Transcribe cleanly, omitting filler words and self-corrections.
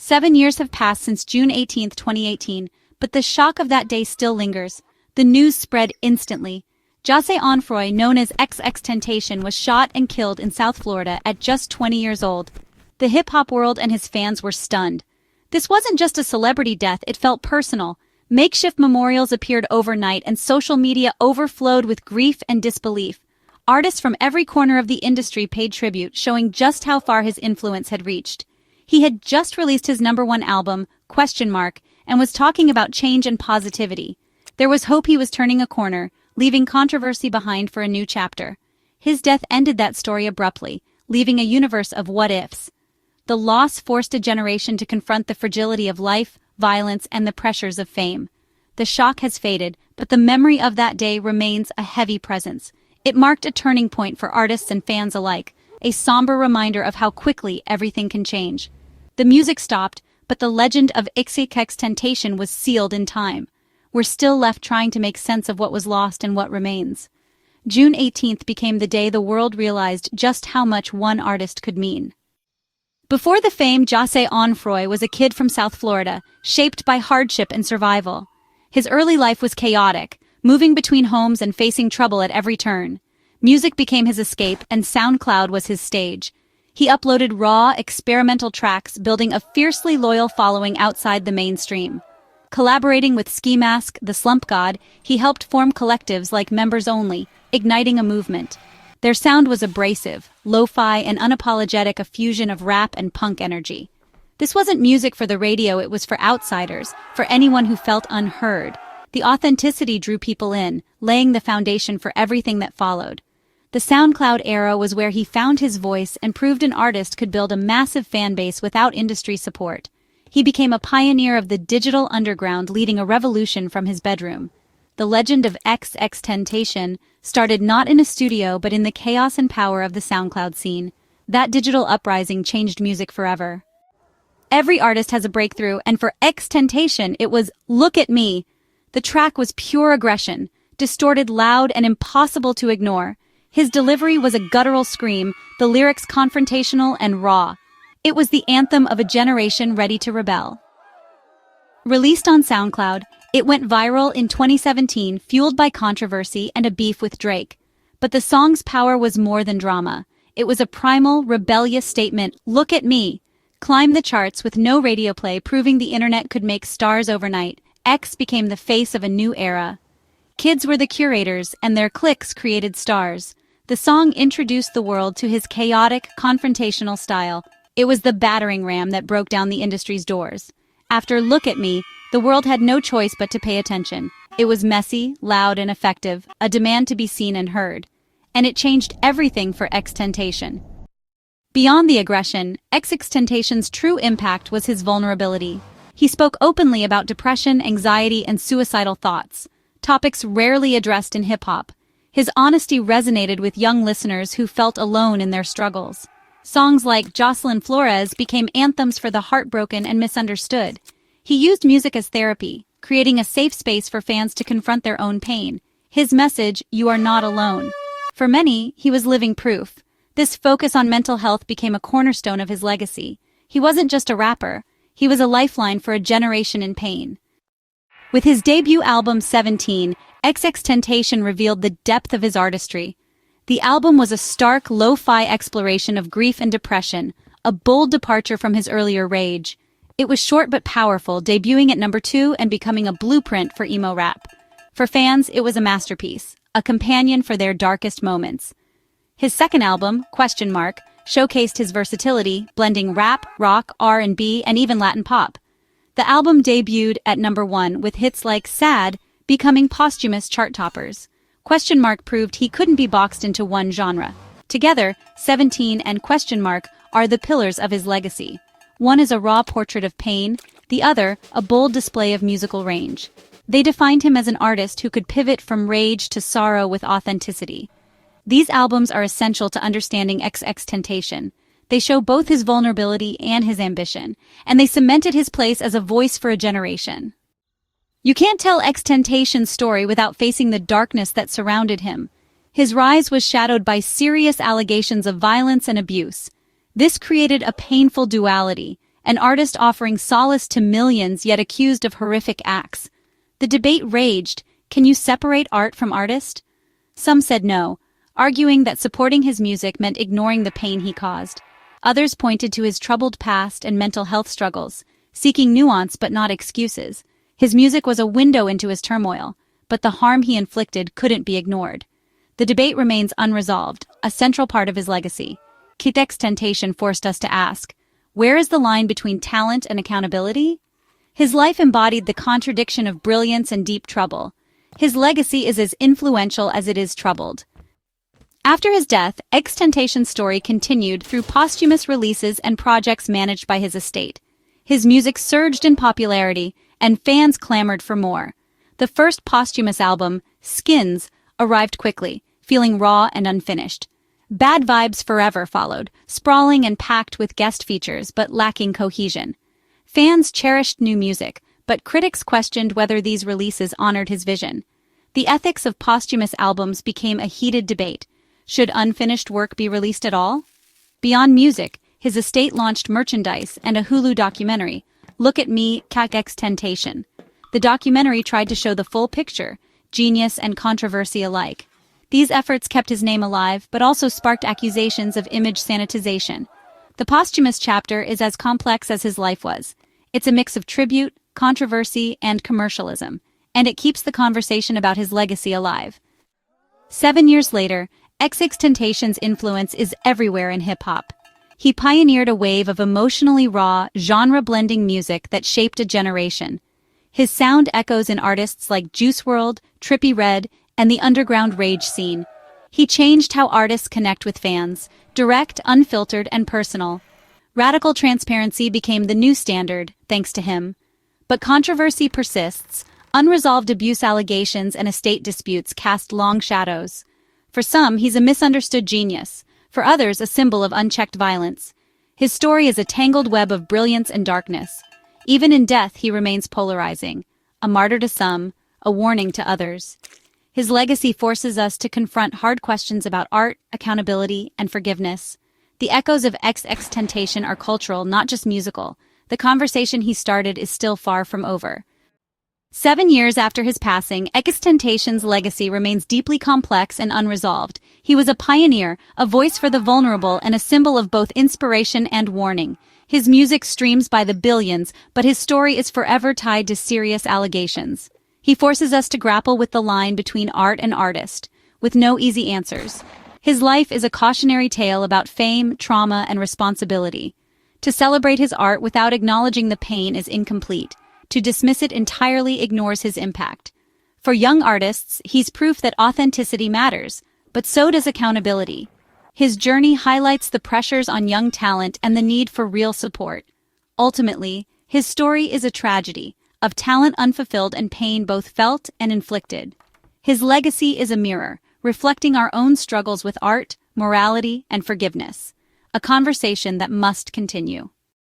7 years have passed since June 18, 2018, but the shock of that day still lingers. The news spread instantly. Jocelyn Flores, known as XXXtentacion, was shot and killed in South Florida at just 20 years old. The hip-hop world and his fans were stunned. This wasn't just a celebrity death, it felt personal. Makeshift memorials appeared overnight and social media overflowed with grief and disbelief. Artists from every corner of the industry paid tribute, showing just how far his influence had reached. He had just released his #1 album, ? And was talking about change and positivity. There was hope he was turning a corner, leaving controversy behind for a new chapter. His death ended that story abruptly, leaving a universe of what-ifs. The loss forced a generation to confront the fragility of life, violence, and the pressures of fame. The shock has faded, but the memory of that day remains a heavy presence. It marked a turning point for artists and fans alike, a somber reminder of how quickly everything can change. The music stopped, but the legend of XXXtentacion was sealed in time. We're still left trying to make sense of what was lost and what remains. June 18th became the day the world realized just how much one artist could mean. Before the fame, Jocelyn Flores was a kid from South Florida, shaped by hardship and survival. His early life was chaotic, moving between homes and facing trouble at every turn. Music became his escape, and SoundCloud was his stage. He uploaded raw, experimental tracks, building a fiercely loyal following outside the mainstream. Collaborating with Ski Mask, the Slump God, he helped form collectives like Members Only, igniting a movement. Their sound was abrasive, lo-fi, and unapologetic, a fusion of rap and punk energy. This wasn't music for the radio, it was for outsiders, for anyone who felt unheard. The authenticity drew people in, laying the foundation for everything that followed. The SoundCloud era was where he found his voice and proved an artist could build a massive fan base without industry support. He became a pioneer of the digital underground, leading a revolution from his bedroom. The legend of XXXtentacion started not in a studio but in the chaos and power of the SoundCloud scene. That digital uprising changed music forever. Every artist has a breakthrough, and for XXXtentacion it was Look at Me. The track was pure aggression, distorted, loud, and impossible to ignore. His delivery was a guttural scream, the lyrics confrontational and raw. It was the anthem of a generation ready to rebel. Released on SoundCloud, it went viral in 2017, fueled by controversy and a beef with Drake. But the song's power was more than drama. It was a primal, rebellious statement, Look at Me. Climbed the charts with no radio play, proving the internet could make stars overnight. X became the face of a new era. Kids were the curators, and their clicks created stars. The song introduced the world to his chaotic, confrontational style. It was the battering ram that broke down the industry's doors. After Look at Me, the world had no choice but to pay attention. It was messy, loud, and effective, a demand to be seen and heard. And it changed everything for XXXtentacion. Beyond the aggression, XXXtentacion's true impact was his vulnerability. He spoke openly about depression, anxiety, and suicidal thoughts, topics rarely addressed in hip-hop. His honesty resonated with young listeners who felt alone in their struggles. Songs like Jocelyn Flores became anthems for the heartbroken and misunderstood. He used music as therapy, creating a safe space for fans to confront their own pain. His message, "You are not alone." For many, he was living proof. This focus on mental health became a cornerstone of his legacy. He wasn't just a rapper, he was a lifeline for a generation in pain. With his debut album 17, XXXtentacion revealed the depth of his artistry. The album was a stark, lo-fi exploration of grief and depression, a bold departure from his earlier rage. It was short but powerful, debuting at #2 and becoming a blueprint for emo rap. For fans, it was a masterpiece, a companion for their darkest moments. His second album, ? Showcased his versatility, blending rap, rock, R&B, and even Latin pop. The album debuted at #1 with hits like Sad, becoming posthumous chart toppers. ? Proved he couldn't be boxed into one genre. Together, 17 and ? are the pillars of his legacy. One is a raw portrait of pain, the other, a bold display of musical range. They defined him as an artist who could pivot from rage to sorrow with authenticity. These albums are essential to understanding XXXtentacion. They show both his vulnerability and his ambition, and they cemented his place as a voice for a generation. You can't tell XXXtentacion's story without facing the darkness that surrounded him. His rise was shadowed by serious allegations of violence and abuse. This created a painful duality, an artist offering solace to millions yet accused of horrific acts. The debate raged: can you separate art from artist? Some said no, arguing that supporting his music meant ignoring the pain he caused. Others pointed to his troubled past and mental health struggles, seeking nuance but not excuses. His music was a window into his turmoil, but the harm he inflicted couldn't be ignored. The debate remains unresolved, a central part of his legacy. XXXtentacion forced us to ask, where is the line between talent and accountability? His life embodied the contradiction of brilliance and deep trouble. His legacy is as influential as it is troubled. After his death, XXXtentacion's story continued through posthumous releases and projects managed by his estate. His music surged in popularity, and fans clamored for more. The first posthumous album, Skins, arrived quickly, feeling raw and unfinished. Bad Vibes Forever followed, sprawling and packed with guest features but lacking cohesion. Fans cherished new music, but critics questioned whether these releases honored his vision. The ethics of posthumous albums became a heated debate. Should unfinished work be released at all? Beyond music, his estate launched merchandise and a Hulu documentary, Look at Me, XXXtentacion. The documentary tried to show the full picture, genius and controversy alike. These efforts kept his name alive, but also sparked accusations of image sanitization. The posthumous chapter is as complex as his life was. It's a mix of tribute, controversy, and commercialism, and it keeps the conversation about his legacy alive. 7 years later, XXXtentacion's influence is everywhere in hip-hop. He pioneered a wave of emotionally raw, genre-blending music that shaped a generation. His sound echoes in artists like Juice WRLD, Trippie Redd, and the underground rage scene. He changed how artists connect with fans, direct, unfiltered, and personal. Radical transparency became the new standard, thanks to him. But controversy persists. Unresolved abuse allegations and estate disputes cast long shadows. For some, he's a misunderstood genius. For others, a symbol of unchecked violence. His story is a tangled web of brilliance and darkness. Even in death, he remains polarizing. A martyr to some, a warning to others. His legacy forces us to confront hard questions about art, accountability, and forgiveness. The echoes of XXXtentacion are cultural, not just musical. The conversation he started is still far from over. 7 years after his passing, XXXtentacion's legacy remains deeply complex and unresolved. He was a pioneer, a voice for the vulnerable, and a symbol of both inspiration and warning. His music streams by the billions, but his story is forever tied to serious allegations. He forces us to grapple with the line between art and artist, with no easy answers. His life is a cautionary tale about fame, trauma, and responsibility. To celebrate his art without acknowledging the pain is incomplete. To dismiss it entirely ignores his impact. For young artists, he's proof that authenticity matters, but so does accountability. His journey highlights the pressures on young talent and the need for real support. Ultimately, his story is a tragedy, of talent unfulfilled and pain both felt and inflicted. His legacy is a mirror, reflecting our own struggles with art, morality, and forgiveness. A conversation that must continue.